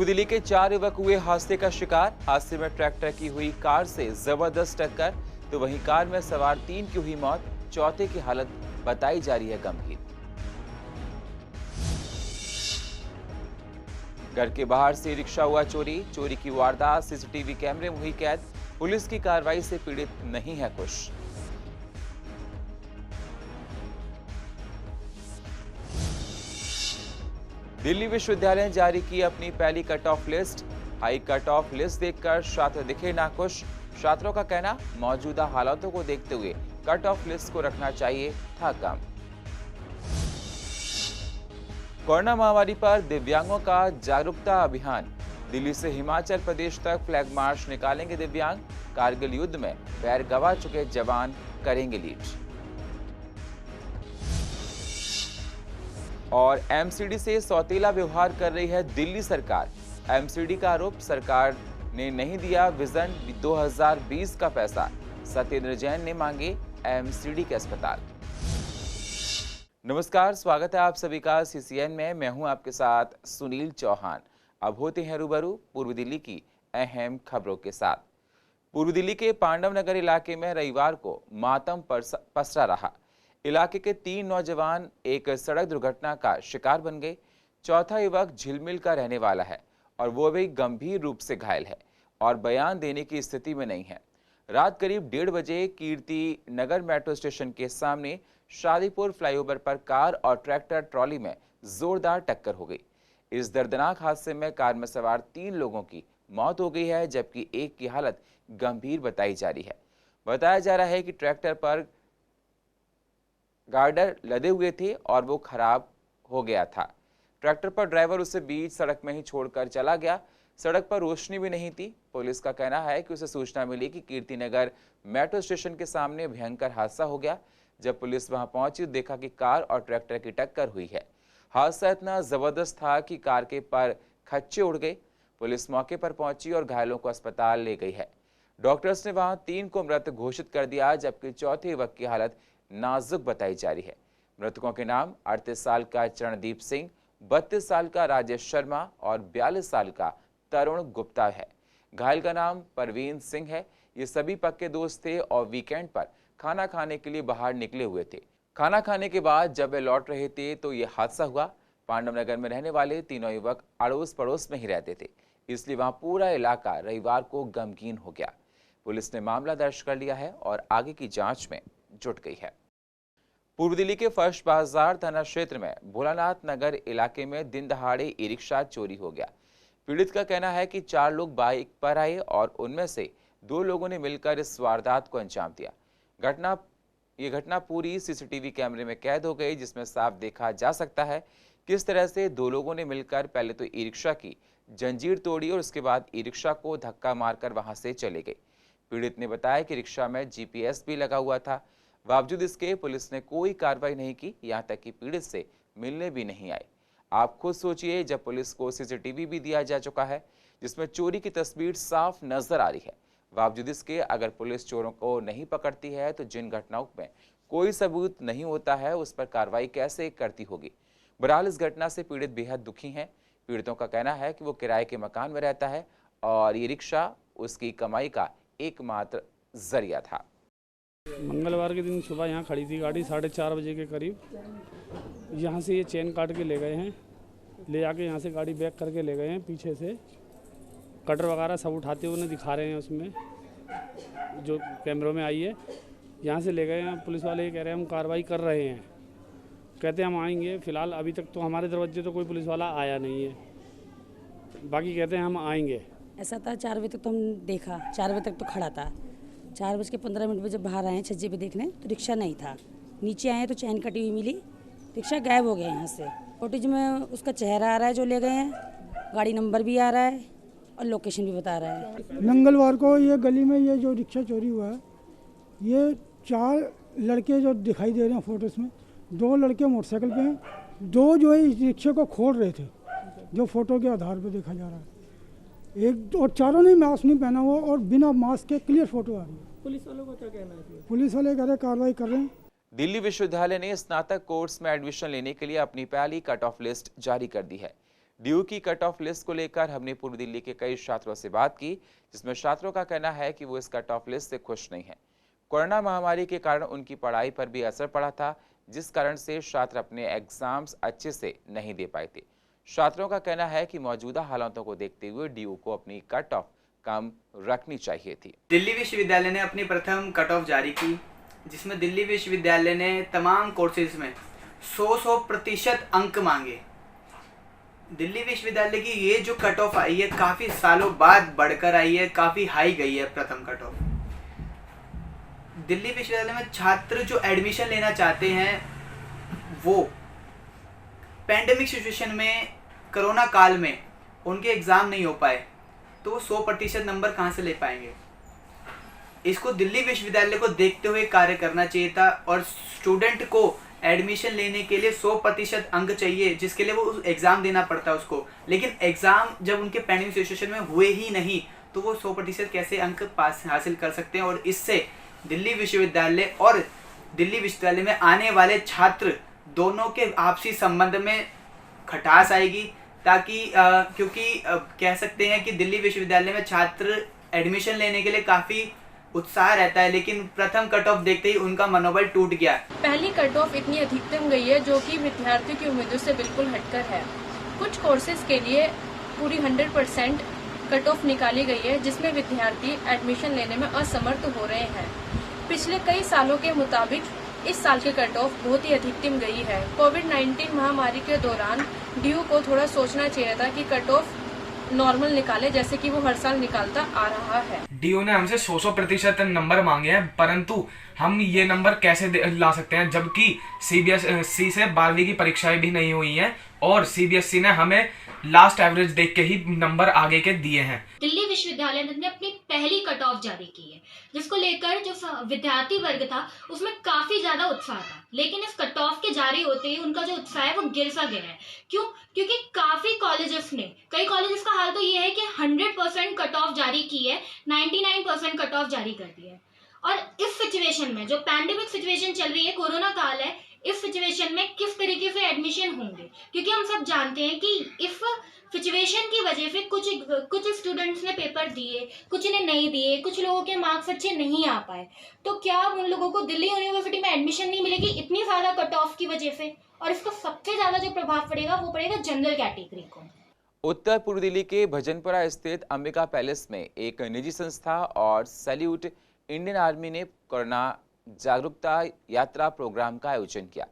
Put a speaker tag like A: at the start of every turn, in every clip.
A: पूर्व दिल्ली के 4 युवक हुए हादसे का शिकार। हादसे में ट्रैक्टर की हुई कार से जबरदस्त टक्कर, तो वहीं कार में सवार 3 की हुई मौत, चौथे की हालत बताई जा रही है गंभीर। घर के बाहर से रिक्शा हुआ चोरी। चोरी की वारदात सीसीटीवी कैमरे में हुई कैद। पुलिस की कार्रवाई से पीड़ित नहीं है खुश। दिल्ली विश्वविद्यालय ने जारी की अपनी पहली cut off list. High cut off list देखकर छात्र दिखे नाखुश। छात्रों का कहना, मौजूदा हालातों को देखते हुए कट ऑफ लिस्ट को रखना चाहिए था कम। कोरोना महामारी पर दिव्यांगों का जागरूकता अभियान। दिल्ली से हिमाचल प्रदेश तक फ्लैग मार्च निकालेंगे दिव्यांग। कारगिल युद्ध में पैर गंवा चुके जवान करेंगे लीड। और एमसीडी से सौतेला व्यवहार कर रही है दिल्ली सरकार। एमसीडी का आरोप, सरकार ने नहीं दिया विजन 2020 का पैसा। सत्येंद्र जैन ने मांगे एमसीडी के अस्पताल। नमस्कार, स्वागत है आप सभी का सीसीएन में। मैं हूं आपके साथ सुनील चौहान। अब होते हैं रूबरू पूर्व दिल्ली की अहम खबरों के साथ। पूर्व दिल्ली के पांडव नगर इलाके में रविवार को मातम पसरा रहा। इलाके के 3 नौजवान एक सड़क दुर्घटना का शिकार बन गए। चौथा युवक झिलमिल का रहने वाला है और वो भी गंभीर रूप से घायल है और बयान देने की स्थिति में नहीं है। रात करीब 1:30 बजे कीर्ति नगर मेट्रो स्टेशन के सामने शादीपुर फ्लाईओवर पर कार और ट्रैक्टर ट्रॉली में जोरदार टक्कर हो गई। इस दर्दनाक हादसे में कार में सवार 3 लोगों की मौत हो गई है, जबकि एक की हालत गंभीर बताई जा रही है। बताया जा रहा है कि ट्रैक्टर पर गार्डर लदे हुए थे और वो खराब हो गया था। ट्रैक्टर पर ड्राइवर उसे बीच सड़क में ही छोड़कर चला गया। सड़क पर रोशनी भी नहीं थी। पुलिस का कहना है कि उसे सूचना मिली कि कीर्तिनगर मेट्रो स्टेशन के सामने भयंकर हादसा हो गया। जब पुलिस वहां पहुंची तो देखा कि कार और ट्रैक्टर की टक्कर हुई है। हादसा इतना जबरदस्त था कि कार के पर खच्चे उड़ गए। पुलिस मौके पर पहुंची और घायलों को अस्पताल ले गई है। डॉक्टर्स ने वहां 3 को मृत घोषित कर दिया, जबकि चौथे युवक की हालत नाजुक बताई जा रही है। मृतकों के नाम 38 साल का चरणदीप सिंह, 32 साल का राजेश शर्मा और 42 साल का तरुण गुप्ता है। घायल का नाम परवीन सिंह है। ये सभी पक्के दोस्त थे और वीकेंड पर खाना खाने के लिए बाहर निकले हुए थे। खाना खाने के बाद जब वे लौट रहे थे तो ये हादसा हुआ। पांडव नगर में रहने वाले तीनों युवक अड़ोस पड़ोस में ही रहते थे, इसलिए वहां पूरा इलाका रविवार को गमगीन हो गया। पुलिस ने मामला दर्ज कर लिया है और आगे की जांच में जुट गई है। पूर्व दिल्ली के फर्श बाजार थाना क्षेत्र में भोलानाथ नगर इलाके में दिन दहाड़े ई रिक्शा चोरी हो गया। पीड़ित का कहना है कि 4 लोग बाइक पर आए और उनमें से 2 लोगों ने मिलकर इस वारदात को अंजाम दिया। ये घटना पूरी सीसीटीवी कैमरे में कैद हो गई, जिसमें साफ देखा जा सकता है किस तरह से 2 लोगों ने मिलकर पहले तो ई रिक्शा की जंजीर तोड़ी और उसके बाद ई रिक्शा को धक्का मारकर वहां से चले गए। पीड़ित ने बताया कि रिक्शा में जीपीएस भी लगा हुआ था। बावजूद इसके पुलिस ने कोई कार्रवाई नहीं की, यहां तक कि पीड़ित से मिलने भी नहीं आए। आप खुद सोचिए, जब पुलिस को सीसीटीवी भी दिया जा चुका है जिसमें चोरी की तस्वीर साफ नजर आ रही है, बावजूद इसके अगर पुलिस चोरों को नहीं पकड़ती है तो जिन घटनाओं में कोई सबूत नहीं होता है उस पर कार्रवाई कैसे करती होगी। बहरहाल इस घटना से पीड़ित बेहद दुखी हैं। पीड़ितों का कहना है कि वो किराए के मकान में रहता है और ये रिक्शा उसकी कमाई का एकमात्र जरिया था।
B: मंगलवार के दिन सुबह यहाँ खड़ी थी गाड़ी 4:30 बजे के करीब। यहाँ से ये चेन काट के ले गए हैं, ले आके यहाँ से गाड़ी बैक करके ले गए हैं। पीछे से कटर वगैरह सब उठाते हुए उन्हें दिखा रहे हैं, उसमें जो कैमरों में आई है। यहाँ से ले गए हैं। पुलिस वाले ये कह रहे हैं हम कार्रवाई कर रहे हैं, कहते हैं हम आएंगे। फ़िलहाल अभी तक तो हमारे दरवाजे तो कोई पुलिस वाला आया नहीं है, बाकी कहते हैं हम आएंगे।
C: ऐसा था 4 बजे तक तो हम देखा, 4 बजे तक तो खड़ा था। 4:15 पे जब बाहर आए छज्जे पे देखने तो रिक्शा नहीं था। नीचे आए तो चैन कटी हुई मिली, रिक्शा गायब हो गया यहाँ से। फुटेज में उसका चेहरा आ रहा है जो ले गए हैं, गाड़ी नंबर भी आ रहा है और लोकेशन भी बता रहा है।
D: मंगलवार को ये गली में ये जो रिक्शा चोरी हुआ है, ये 4 लड़के जो दिखाई दे रहे हैं फोटोज में, 2 लड़के मोटरसाइकिल पे हैं, 2 जो है इस रिक्शे को खोल रहे थे, जो फोटो के आधार पर देखा जा रहा है। एक और चारों ने मास्क नहीं पहना हुआ और बिना मास्क के क्लियर फोटो आ रही है।
B: पुलिस वालों का क्या कहना है?
D: पुलिस वाले कह रहे कार्रवाई कर रहे हैं।
A: दिल्ली विश्वविद्यालय ने स्नातक कोर्स में एडमिशन लेने के लिए अपनी पहली कट ऑफ लिस्ट जारी कर दी है। डीयू की कट ऑफ लिस्ट को लेकर हमने पूर्व दिल्ली के कई छात्रों से बात की, जिसमें छात्रों का कहना है कि वो इस कट ऑफ लिस्ट से खुश नहीं है। कोरोना महामारी के कारण उनकी पढ़ाई पर भी असर पड़ा था, जिस कारण से छात्र अपने एग्जाम्स अच्छे से नहीं दे पाए थे। छात्रों का कहना है कि मौजूदा हालातों को देखते हुए डीयू को अपनी कट ऑफ कम रखनी चाहिए थी।
E: दिल्ली विश्वविद्यालय ने अपनी प्रथम कट ऑफ जारी की, जिसमें दिल्ली विश्वविद्यालय ने तमाम कोर्सेज में 100% अंक मांगे। दिल्ली विश्वविद्यालय की ये जो कट ऑफ आई है काफ़ी सालों बाद बढ़कर आई है, काफ़ी हाई गई है प्रथम कट ऑफ। दिल्ली विश्वविद्यालय में छात्र जो एडमिशन लेना चाहते हैं वो पैंडेमिक सिचुएशन में, कोरोना काल में उनके एग्ज़ाम नहीं हो पाए तो वो 100% नंबर कहाँ से ले पाएंगे। इसको दिल्ली विश्वविद्यालय को देखते हुए कार्य करना चाहिए था और स्टूडेंट को एडमिशन लेने के लिए 100% अंक चाहिए, जिसके लिए वो एग्ज़ाम देना पड़ता है उसको। लेकिन एग्ज़ाम जब उनके पेंडिंग सिचुएशन में हुए ही नहीं तो वो 100% कैसे अंक पास हासिल कर सकते हैं। और इससे दिल्ली विश्वविद्यालय और दिल्ली विश्वविद्यालय में आने वाले छात्र दोनों के आपसी संबंध में खटास आएगी, ताकि क्योंकि कह सकते हैं कि दिल्ली विश्वविद्यालय में छात्र एडमिशन लेने के लिए काफ़ी उत्साह रहता है, लेकिन प्रथम कट ऑफ देखते ही उनका मनोबल टूट गया।
F: पहली कट ऑफ इतनी अधिकतम गई है जो कि विद्यार्थियों की उम्मीदों से बिल्कुल हटकर है। कुछ कोर्सेज के लिए पूरी 100% कट ऑफ निकाली गई है, जिसमें विद्यार्थी एडमिशन लेने में असमर्थ हो रहे हैं। पिछले कई सालों के मुताबिक इस साल की कट ऑफ बहुत ही अधिकतम गई है। कोविड-19 महामारी के दौरान डीयू को थोड़ा सोचना चाहिए था कि कट ऑफ नॉर्मल निकाले, जैसे कि वो हर साल निकालता आ रहा है।
G: डीयू ने हमसे 100% नंबर मांगे हैं, परंतु हम ये नंबर कैसे ला सकते हैं जबकि सीबीएसई से 12वीं की परीक्षाएं भी नहीं हुई हैं और सीबीएसई ने हमें लास्ट एवरेज देख के ही नंबर आगे के दिए हैं।
H: दिल्ली विश्वविद्यालय ने अपनी पहली कट ऑफ जारी की है, जिसको लेकर जो विद्यार्थी वर्ग था उसमें काफी ज्यादा उत्साह था। लेकिन इस कट ऑफ के जारी होते ही उनका जो उत्साह है वो गिर सा गया है। क्यों? क्योंकि काफी कॉलेजेस ने, कई कॉलेजेस का हाल तो ये है कि 100% कट ऑफ जारी की है, 99% कट ऑफ जारी कर दी है। और इस सिचुएशन में जो पैंडेमिक सिचुएशन चल रही है, कोरोना काल है, इस सिचुएशन में किस तरीके से एडमिशन होंगे, क्योंकि हम सब जानते हैं कि इस सिचुएशन की वजह से कुछ स्टूडेंट्स ने पेपर दिए, कुछ ने नहीं दिए, कुछ लोगों के मार्क्स अच्छे नहीं आ पाए। तो क्या उन लोगों को दिल्ली यूनिवर्सिटी में एडमिशन नहीं मिलेगी इतनी ज़्यादा कट ऑफ की वजह से? और इसका सबसे ज़्यादा जो प्रभाव पड़ेगा वो पड़ेगा जनरल कैटेगरी को।
A: उत्तर पूर्व दिल्ली के भजनपुरा स्थित अंबिका पैलेस में एक निजी संस्था और सैल्यूट इंडियन आर्मी ने कोरोना जागरूकता यात्रा प्रोग्राम का आयोजन किया।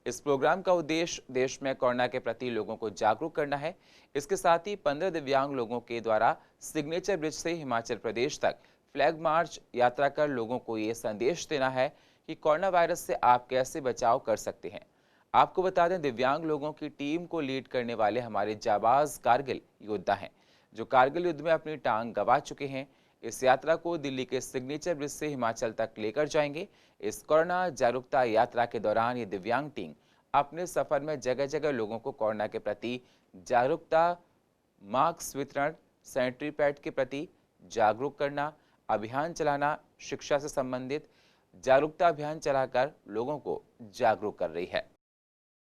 A: इस प्रोग्राम का उद्देश्य देश में कोरोना के प्रति लोगों को जागरूक करना है। इसके साथ ही 15 दिव्यांग लोगों के द्वारा सिग्नेचर ब्रिज से हिमाचल प्रदेश तक फ्लैग मार्च यात्रा कर लोगों को ये संदेश देना है कि कोरोना वायरस से आप कैसे बचाव कर सकते हैं। आपको बता दें, दिव्यांग लोगों की टीम को लीड करने वाले हमारे जाबाज कारगिल योद्धा हैं, जो कारगिल युद्ध में अपनी टांग गंवा चुके हैं। इस यात्रा को दिल्ली के सिग्नेचर ब्रिज से हिमाचल तक लेकर जाएंगे। इस कोरोना जागरूकता यात्रा के दौरान ये दिव्यांग टीम अपने सफर में जगह जगह लोगों को कोरोना के प्रति जागरूकता, मास्क वितरण, सैनिटरी पैड के प्रति जागरूक करना, अभियान चलाना, शिक्षा से संबंधित जागरूकता अभियान चलाकर लोगों को जागरूक कर रही है।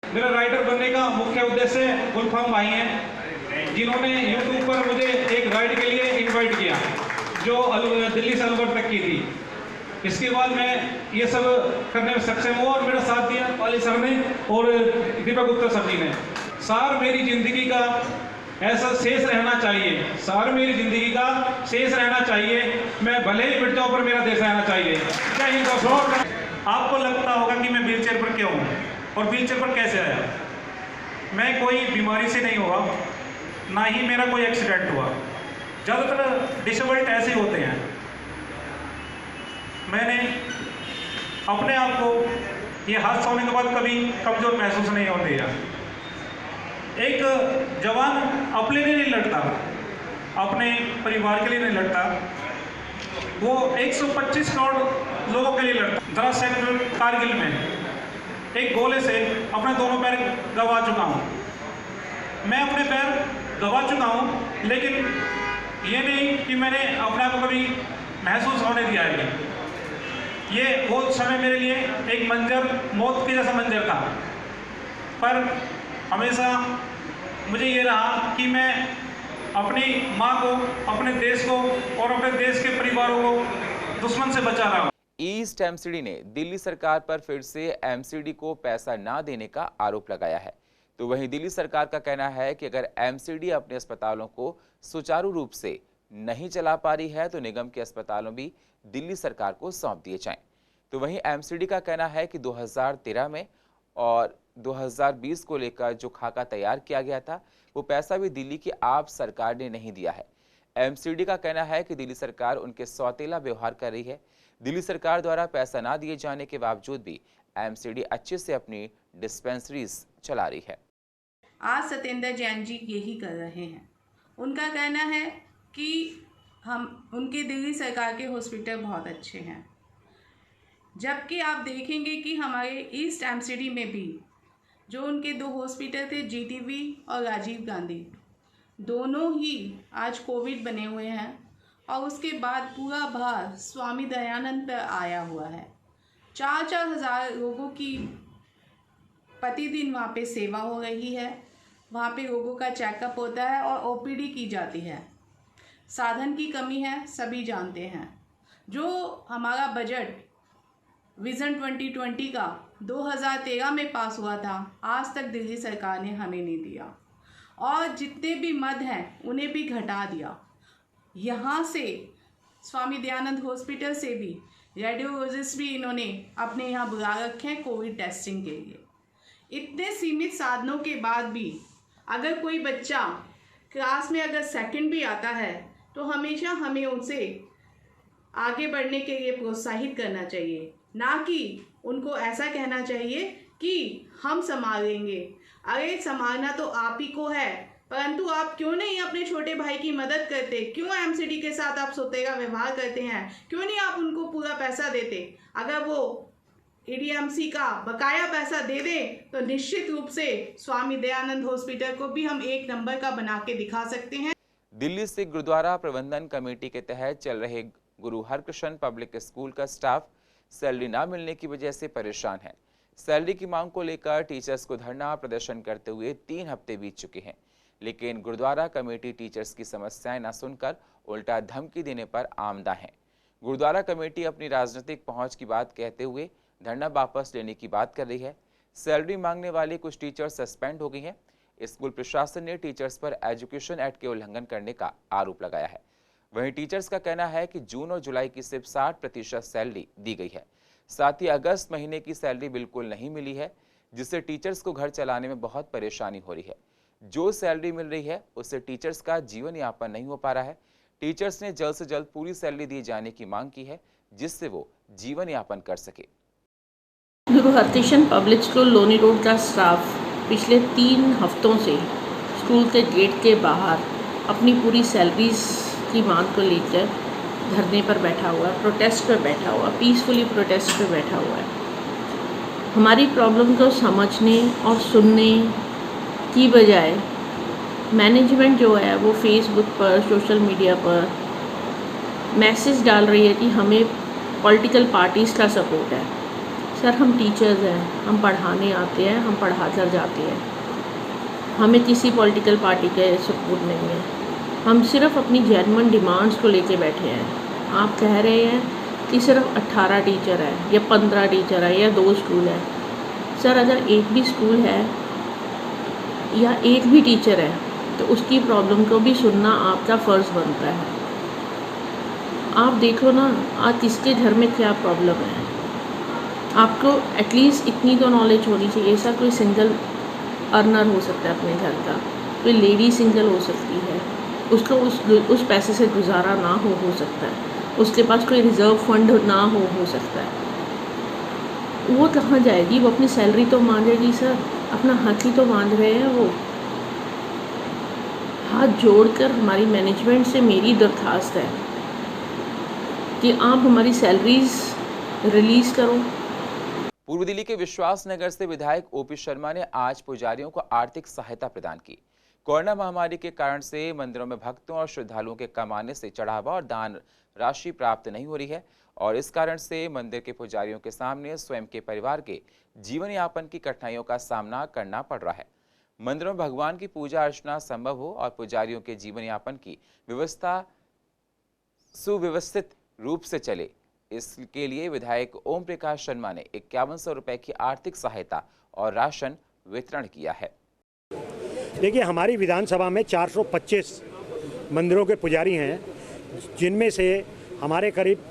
I: मेरा राइडर बनने का मुख्य उद्देश्य गुलफाम भाई हैं, जिन्होंने यूट्यूब पर मुझे एक राइड के लिए इनवाइट किया जो दिल्ली से अलवर तक की थी। इसके बाद मैं ये सब करने में सक्षम हुआ और मेरा साथ दिया पाली सर ने और दीपक गुप्ता सर जी ने। सार मेरी जिंदगी का ऐसा शेष रहना चाहिए, सार मेरी जिंदगी का शेष रहना चाहिए, मैं भले ही मिट जाऊं पर मेरा देश रहना चाहिए। जय हिंद दोस्तों। आपको लगता होगा कि मैं व्हीलचेयर पर क्यों हूँ और व्हीलचेयर पर कैसे आया। मैं कोई बीमारी से नहीं हुआ, ना ही मेरा कोई एक्सीडेंट हुआ। ज़्यादातर डिसेबल्ड ऐसे होते हैं। मैंने अपने आप को ये हादसा होने के बाद कभी कमज़ोर महसूस नहीं होने दिया। एक जवान अपने लिए नहीं लड़ता, अपने परिवार के लिए नहीं लड़ता, वो 125 करोड़ लोगों के लिए लड़ता। जरा सेक्टर कारगिल में एक गोले से अपने दोनों पैर गंवा चुका हूँ। मैं अपने पैर गंवा चुका हूँ, लेकिन ये नहीं कि मैंने अपने आप को कभी महसूस होने दिया है। ये वो समय मेरे लिए एक मंजर, मौत के जैसा मंजर था, पर हमेशा मुझे ये रहा कि मैं अपनी माँ को, अपने देश को और अपने देश के परिवारों को दुश्मन से बचा रहा हूँ।
A: ईस्ट एमसीडी ने दिल्ली सरकार पर फिर से एमसीडी को पैसा ना देने का आरोप लगाया है। तो वहीं दिल्ली सरकार का कहना है कि अगर एमसीडी अपने अस्पतालों को सुचारू रूप से नहीं चला पा रही है तो निगम के अस्पतालों भी दिल्ली सरकार को सौंप दिए जाएं। तो वहीं एमसीडी का कहना है कि 2013 में और 2020 को लेकर जो खाका तैयार किया गया था वो पैसा भी दिल्ली की आप सरकार ने नहीं दिया है। एमसीडी का कहना है कि दिल्ली सरकार उनके सौतेला व्यवहार कर रही है। दिल्ली सरकार द्वारा पैसा ना दिए जाने के बावजूद भी एमसीडी अच्छे से अपनी डिस्पेंसरीज चला रही है।
J: आज सत्येंद्र जैन जी यही कर रहे हैं। उनका कहना है कि हम उनके दिल्ली सरकार के हॉस्पिटल बहुत अच्छे हैं, जबकि आप देखेंगे कि हमारे ईस्ट एमसीडी में भी जो उनके 2 हॉस्पिटल थे, जीटीबी और राजीव गांधी, दोनों ही आज कोविड बने हुए हैं और उसके बाद पूरा भार स्वामी दयानंद पर आया हुआ है। 4-4 हज़ार लोगों की प्रतिदिन वहाँ पे सेवा हो रही है, वहाँ पे लोगों का चेकअप होता है और ओपीडी की जाती है। साधन की कमी है, सभी जानते हैं। जो हमारा बजट विज़न 2020 का 2013 में पास हुआ था, आज तक दिल्ली सरकार ने हमें नहीं दिया और जितने भी मद हैं उन्हें भी घटा दिया। यहाँ से स्वामी दयानंद हॉस्पिटल से भी रेडियोलॉजिस्ट भी इन्होंने अपने यहाँ बुला रखे हैं कोविड टेस्टिंग के लिए। इतने सीमित साधनों के बाद भी अगर कोई बच्चा क्लास में अगर सेकंड भी आता है तो हमेशा हमें उनसे आगे बढ़ने के लिए प्रोत्साहित करना चाहिए, ना कि उनको ऐसा कहना चाहिए कि हम संभालेंगे। अरे संभालना तो आप ही को है, परंतु आप क्यों नहीं अपने छोटे भाई की मदद करते? क्यों एमसीडी के साथ आप सौतेला व्यवहार करते हैं? क्यों नहीं आप उनको पूरा पैसा देते? अगर वो एडीएमसी का बकाया पैसा दे दें तो निश्चित रूप से स्वामी दयानंद हॉस्पिटल को भी हम 1 नंबर का बना के दिखा सकते हैं।
A: दिल्ली सिख गुरुद्वारा प्रबंधन कमेटी के तहत चल रहे गुरु हरकृष्ण पब्लिक स्कूल का स्टाफ सैलरी ना मिलने की वजह से परेशान है। सैलरी की मांग को लेकर टीचर्स को धरना प्रदर्शन करते हुए 3 हफ्ते बीत चुके हैं, लेकिन गुरुद्वारा कमेटी टीचर्स की समस्याएं न सुनकर उल्टा धमकी देने पर आमदा है। गुरुद्वारा कमेटी अपनी राजनीतिक पहुंच की बात कहते हुए धरना वापस लेने की बात कर रही है। सैलरी मांगने वाले कुछ टीचर्स सस्पेंड हो गई हैं। स्कूल प्रशासन ने टीचर्स पर एजुकेशन एक्ट के उल्लंघन करने का आरोप लगाया है। वहीं टीचर्स का कहना है कि जून और जुलाई की सिर्फ 60% सैलरी दी गई है। साथ ही अगस्त महीने की सैलरी बिल्कुल नहीं मिली है, जिससे टीचर्स को घर चलाने में बहुत परेशानी हो रही है। जो सैलरी मिल रही है उससे टीचर्स का जीवन यापन नहीं हो पा रहा है। टीचर्स ने जल्द से जल्द पूरी सैलरी दिए जाने की मांग की है, जिससे वो जीवन यापन कर सके।
K: Guru Harkrishan public school Loni road का स्टाफ पिछले 3 हफ्तों से स्कूल के गेट के बाहर अपनी पूरी सैलरीज की मांग को लेकर धरने पर बैठा हुआ है, प्रोटेस्ट पर बैठा हुआ, पीसफुली प्रोटेस्ट पर बैठा हुआ है। हमारी प्रॉब्लम को समझने और सुनने की बजाय मैनेजमेंट जो है वो फेसबुक पर, सोशल मीडिया पर मैसेज डाल रही है कि हमें पॉलिटिकल पार्टीज़ का सपोर्ट है। सर, हम टीचर्स हैं, हम पढ़ाने आते हैं, हम पढ़ा कर जाते हैं, हमें किसी पॉलिटिकल पार्टी का सपोर्ट नहीं है। हम सिर्फ अपनी जेन्युइन डिमांड्स को लेके बैठे हैं। आप कह रहे हैं कि सिर्फ 18 टीचर है या 15 टीचर है या 2 स्कूल है। सर, अगर एक भी स्कूल है या एक भी टीचर है तो उसकी प्रॉब्लम को भी सुनना आपका फ़र्ज़ बनता है। आप देखो ना, आज किसके घर में क्या प्रॉब्लम है। आपको एटलीस्ट इतनी तो नॉलेज होनी चाहिए। ऐसा कोई सिंगल अर्नर हो सकता है अपने घर का, कोई लेडी सिंगल हो सकती है, उसको उस पैसे से गुजारा ना हो सकता है, उसके पास कोई रिज़र्व फंड ना हो सकता है। वो कहाँ जाएगी? वो अपनी सैलरी तो मांगेगी सर, अपना हक ही तो मांग रहे हैं वो। हाथ जोड़कर हमारी मैनेजमेंट से मेरी दरख्वास्त है कि आप हमारी सैलरीज रिलीज़ करो।
A: पूर्व दिल्ली के विश्वास नगर से विधायक ओपी शर्मा ने आज पुजारियों को आर्थिक सहायता प्रदान की। कोरोना महामारी के कारण से मंदिरों में भक्तों और श्रद्धालुओं के कम आने से चढ़ावा और दान राशि प्राप्त नहीं हो रही है और इस कारण से मंदिर के पुजारियों के सामने स्वयं के परिवार के जीवन यापन की कठिनाइयों का सामना करना पड़ रहा है। मंदिरों में भगवान की पूजा अर्चना संभव हो और पुजारियों के जीवन यापन की व्यवस्था सुव्यवस्थित रूप से चले, इसके लिए विधायक ओम प्रकाश शर्मा ने 5100 रुपए की आर्थिक सहायता और राशन वितरण किया है।
L: देखिए, हमारी विधानसभा में 425 मंदिरों के पुजारी हैं, जिनमें से हमारे करीब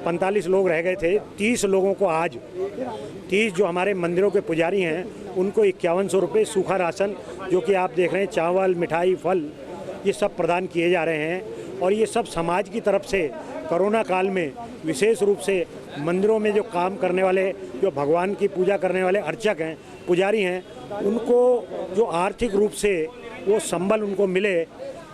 L: 45 लोग रह गए थे। 30 लोगों को आज 30 जो हमारे मंदिरों के पुजारी हैं उनको 5100 रुपये सूखा राशन, जो कि आप देख रहे हैं चावल, मिठाई, फल, ये सब प्रदान किए जा रहे हैं। और ये सब समाज की तरफ से कोरोना काल में विशेष रूप से मंदिरों में जो काम करने वाले, जो भगवान की पूजा करने वाले अर्चक हैं, पुजारी हैं, उनको जो आर्थिक रूप से वो संबल उनको मिले,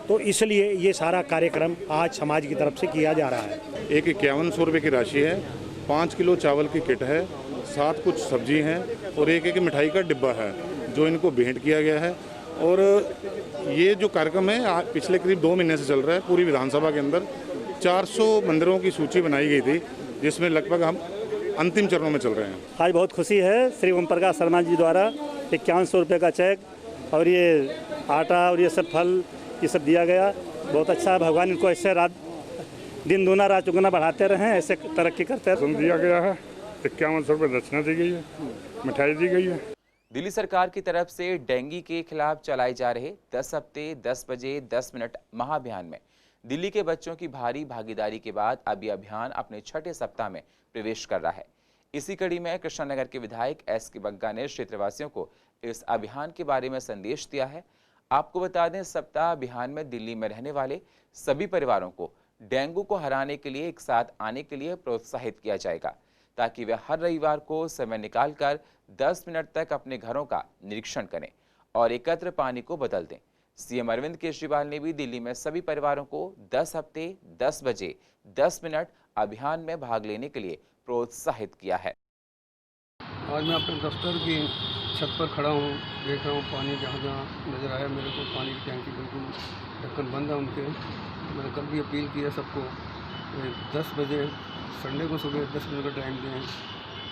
L: तो इसलिए ये सारा कार्यक्रम आज समाज की तरफ से किया जा रहा है।
M: एक 5100 रुपये की राशि है, 5 किलो चावल की किट है, 7 कुछ सब्जी हैं और एक मिठाई का डिब्बा है जो इनको भेंट किया गया है। और ये जो कार्यक्रम है पिछले करीब 2 महीने से चल रहा है। पूरी विधानसभा के अंदर 400 मंदिरों की सूची बनाई गई थी, जिसमें लगभग हम अंतिम चरणों में चल रहे हैं।
N: आज बहुत खुशी है, श्री ओम प्रकाश शर्मा जी द्वारा 5100 रुपये का चेक और ये आटा और ये सब फल ये सब दिया गया। बहुत अच्छा है। भगवान इनको ऐसे दिन दूना रात चुगना बढ़ाते रहें, ऐसे तरक्की करते रहें।
O: दिया गया है, 5100 रुपये दक्षिणा दी गई है, मिठाई दी गई है।
A: दिल्ली सरकार की तरफ से डेंगू के खिलाफ चलाए जा रहे 10 हफ्ते 10 बजे 10 मिनट महाअभियान में दिल्ली के बच्चों की भारी भागीदारी के बाद अब यह अभियान अपने 6ठे सप्ताह में प्रवेश कर रहा है। इसी कड़ी में कृष्णानगर के विधायक एस के बग्गा ने क्षेत्रवासियों को इस अभियान के बारे में संदेश दिया है। आपको बता दें, सप्ताह अभियान में दिल्ली में रहने वाले सभी परिवारों को डेंगू को हराने के लिए एक साथ आने के लिए प्रोत्साहित किया जाएगा, ताकि वे हर रविवार को समय निकालकर 10 मिनट तक अपने घरों का निरीक्षण करें और एकत्र पानी को बदल दें। सीएम अरविंद केजरीवाल ने भी दिल्ली में सभी परिवारों को 10 हफ्ते 10 बजे 10 मिनट अभियान में भाग लेने के लिए प्रोत्साहित किया है।
P: आज मैं अपने दफ्तर की छत पर खड़ा हूँ, देख रहा हूँ पानी जहाँ जहाँ नज़र आया मेरे को, पानी की टैंकी बिल्कुल ढक्कन बंद है उनके। मैंने कल भी अपील की है सबको 10 बजे संडे को सुबह 10 बजे का टाइम दें।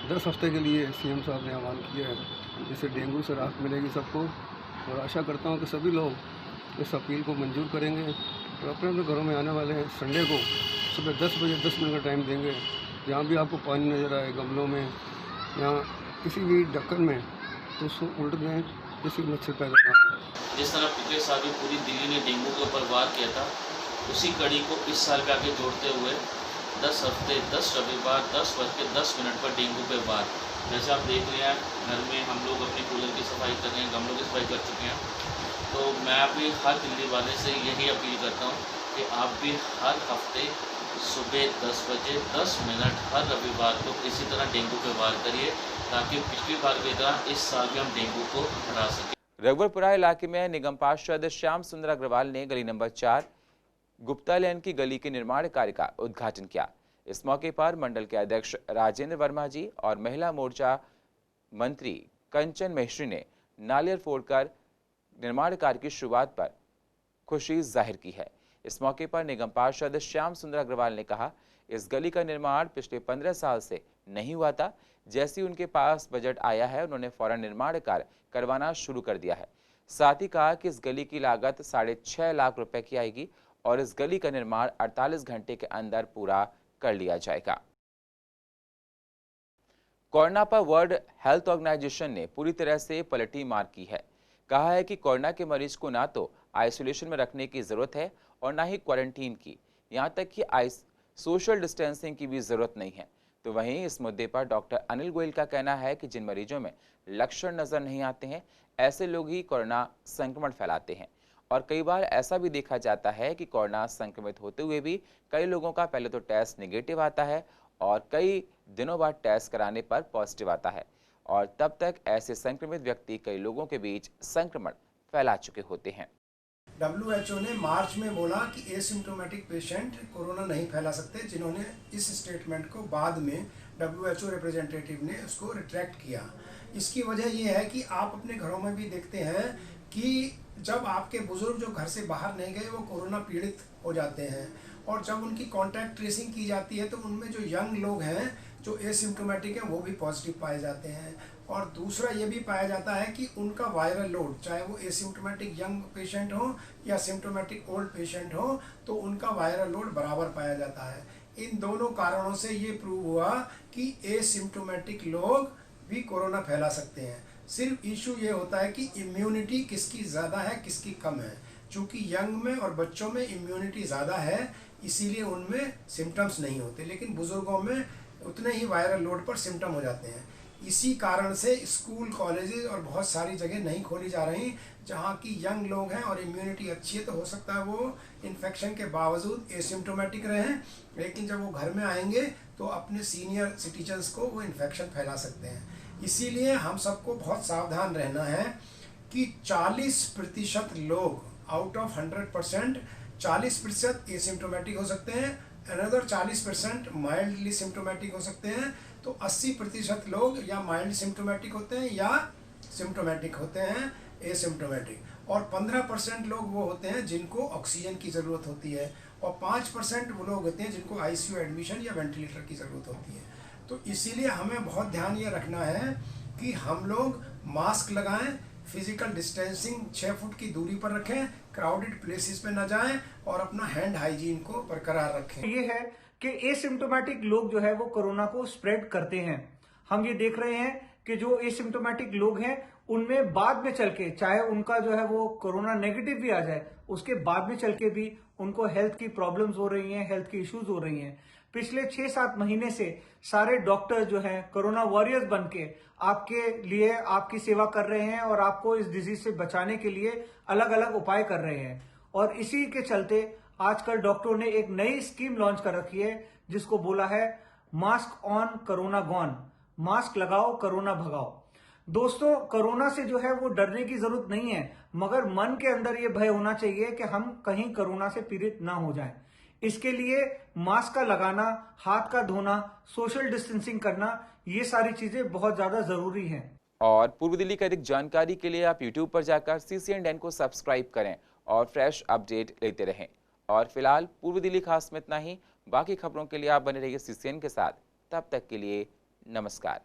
P: 10 हफ्ते के लिए सीएम साहब ने आह्वान किया है, जिससे डेंगू से राहत मिलेगी सबको। और आशा करता हूँ कि सभी लोग इस अपील को मंजूर करेंगे और अपने अपने घरों में आने वाले संडे को सुबह 10 बजे 10 मिनट का टाइम देंगे। जहाँ भी आपको पानी नज़र आए, गमलों में या किसी भी ढक्कन में, तो उसको उल्ट दें जिससे मच्छर पैदा ना हो।
Q: जिस तरह पिछले साल भी पूरी दिल्ली ने डेंगू के ऊपर वार किया था, उसी कड़ी को इस साल भी आगे जोड़ते हुए 10 हफ्ते 10 रविवार 10:10 पर डेंगू पे वार। जैसे आप देख रहे हैं, घर में हम लोग अपने कूलर की सफाई कर रहे हैं, गमलों की सफाई कर चुके हैं। तो मैं भी हर दिल्ली वाले से यही अपील करता हूँ कि आप भी हर हफ्ते सुबह 10 बजे 10 मिनट हर रविवार को इसी तरह डेंगू पे वार करिए, ताकि पिछली बार की तरह इस साल भी हम डेंगू को हरा सकें।
A: रघुवरपुरा इलाके में निगम पार्षद श्याम सुंदर अग्रवाल ने गली नंबर 4 गुप्ता लेन की गली के निर्माण कार्य का उद्घाटन किया। इस मौके पर मंडल के अध्यक्ष राजेंद्र वर्मा जी और महिला मोर्चा मंत्री कंचन महेश्वरी ने नारियल फोड़कर निर्माण कार्य की शुरुआत पर खुशी जाहिर की है। इस मौके पर निगम पार्षद श्याम सुंदर अग्रवाल ने कहा, इस गली का निर्माण पिछले 15 साल से नहीं हुआ था। जैसे ही उनके पास बजट आया है, उन्होंने फौरन निर्माण कार्य करवाना शुरू कर दिया है। साथ ही कहा कि इस गली की लागत 6.5 लाख रुपए की आएगी और इस गली का निर्माण 48 घंटे के अंदर पूरा कर लिया जाएगा। कोरोना पर वर्ल्ड हेल्थ ऑर्गेनाइजेशन ने पूरी तरह से पलटी मार की है। कहा है कि कोरोना के मरीज को ना तो आइसोलेशन में रखने की जरूरत है और ना ही क्वारंटीन की, यहाँ तक कि सोशल डिस्टेंसिंग की भी जरूरत नहीं है। तो वहीं इस मुद्दे पर डॉक्टर अनिल गोयल का कहना है कि जिन मरीजों में लक्षण नजर नहीं आते हैं, ऐसे लोग ही कोरोना संक्रमण फैलाते हैं। और कई बार ऐसा भी देखा जाता है कि कोरोना संक्रमित होते हुए भी कई लोगों का पहले तो टेस्ट नेगेटिव आता है और कई दिनों बाद टेस्ट कराने पर पॉजिटिव आता है, और तब तक ऐसे संक्रमित व्यक्ति कई लोगों के बीच संक्रमण फैला चुके होते हैं।
R: WHO ने मार्च में बोला कि एसिम्प्टोमेटिक पेशेंट कोरोना नहीं फैला सकते, जिन्होंने इस स्टेटमेंट को बाद में WHO रिप्रेजेंटेटिव ने उसको रिट्रैक्ट किया। इसकी वजह यह है कि आप अपने घरों में भी देखते हैं कि जब आपके बुजुर्ग जो घर से बाहर नहीं गए वो कोरोना पीड़ित हो जाते हैं, और जब उनकी कॉन्टैक्ट ट्रेसिंग की जाती है तो उनमें जो यंग लोग हैं जो एसिम्प्टोमेटिक हैं वो भी पॉजिटिव पाए जाते हैं। और दूसरा ये भी पाया जाता है कि उनका वायरल लोड, चाहे वो एसिम्प्टोमेटिक यंग पेशेंट हो या सिम्प्टोमेटिक ओल्ड पेशेंट हो, तो उनका वायरल लोड बराबर पाया जाता है। इन दोनों कारणों से ये प्रूव हुआ कि एसिम्प्टोमेटिक लोग भी कोरोना फैला सकते हैं। सिर्फ इशू ये होता है कि इम्यूनिटी किसकी ज़्यादा है किसकी कम है। चूँकि यंग में और बच्चों में इम्यूनिटी ज़्यादा है, इसीलिए उनमें सिम्टम्स नहीं होते, लेकिन बुज़ुर्गों में उतने ही वायरल लोड पर सिम्टम हो जाते हैं। इसी कारण से स्कूल, कॉलेजेस और बहुत सारी जगह नहीं खोली जा रही जहाँ की यंग लोग हैं और इम्यूनिटी अच्छी है, तो हो सकता है वो इन्फेक्शन के बावजूद एसिम्प्टोमेटिक रहें, लेकिन जब वो घर में आएंगे तो अपने सीनियर सिटीजन्स को वो इन्फेक्शन फैला सकते हैं। इसीलिए हम सबको बहुत सावधान रहना है कि 40% लोग आउट ऑफ 100%, 40% एसिम्प्टोमेटिक हो सकते हैं, अनदर 40% माइल्डली सिम्प्टोमेटिक हो सकते हैं। तो 80% लोग या माइल्ड सिम्प्टोमेटिक होते हैं या सिम्प्टोमेटिक होते हैं एसिम्प्टोमेटिक, और 15% लोग वो होते हैं जिनको ऑक्सीजन की ज़रूरत होती है, और 5% वो लोग होते हैं जिनको आईसीयू एडमिशन या वेंटिलेटर की ज़रूरत होती है। तो इसीलिए हमें बहुत ध्यान ये रखना है कि हम लोग मास्क लगाएं, फिजिकल डिस्टेंसिंग 6 फुट की दूरी पर रखें, क्राउडेड प्लेसेस पे न जाएं और अपना हैंड हाइजीन को बरकरार रखें।
S: ये है कि एसिम्प्टोमेटिक लोग जो है वो कोरोना को स्प्रेड करते हैं। हम ये देख रहे हैं कि जो एसिम्प्टोमेटिक लोग हैं उनमें बाद में चल के, चाहे उनका जो है वो कोरोना नेगेटिव भी आ जाए, उसके बाद में चल के भी उनको हेल्थ की प्रॉब्लम्स हो रही हैं, हेल्थ की इश्यूज हो रही हैं। पिछले 6-7 महीने से सारे डॉक्टर जो हैं कोरोना वॉरियर्स बन के आपके लिए आपकी सेवा कर रहे हैं और आपको इस डिजीज से बचाने के लिए अलग अलग उपाय कर रहे हैं। और इसी के चलते आजकल डॉक्टरों ने एक नई स्कीम लॉन्च कर रखी है जिसको बोला है mask on corona gone, mask लगाओ कोरोना भगाओ। दोस्तों, कोरोना से जो है वो डरने की जरूरत नहीं है, मगर मन के अंदर ये भय होना चाहिए कि हम कहीं कोरोना से पीड़ित ना हो जाएं। इसके लिए मास्क का लगाना, हाथ का धोना, सोशल डिस्टेंसिंग करना, ये सारी चीजें बहुत ज्यादा जरूरी हैं।
A: और पूर्व दिल्ली की अधिक जानकारी के लिए आप YouTube पर जाकर CCNN को सब्सक्राइब करें और फ्रेश अपडेट लेते रहें। और फिलहाल पूर्व दिल्ली खास में इतना ही। बाकी खबरों के लिए आप बने रहिए CCN के साथ। तब तक के लिए नमस्कार।